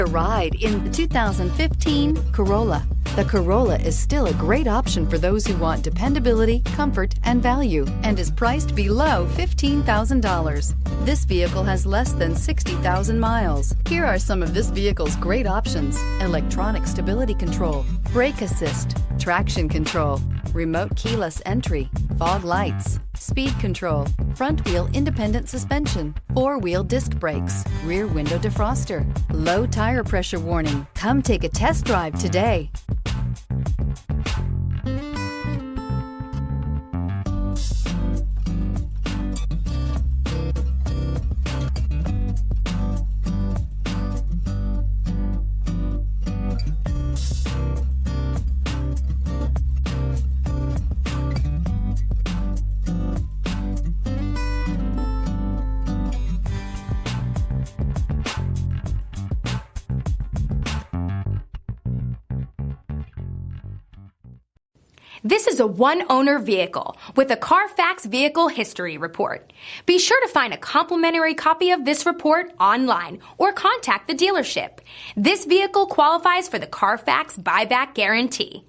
A ride in the 2015 Corolla. The Corolla is still a great option for those who want dependability, comfort, and value, and is priced below $15,000. This vehicle has less than 60,000 miles. Here are some of this vehicle's great options: electronic stability control, brake assist, traction control, remote keyless entry, fog lights, speed control, front wheel independent suspension, four-wheel disc brakes, rear window defroster, low tire pressure warning. Come take a test drive today. This is a one-owner vehicle with a Carfax Vehicle History Report. Be sure to find a complimentary copy of this report online or contact the dealership. This vehicle qualifies for the Carfax Buyback Guarantee.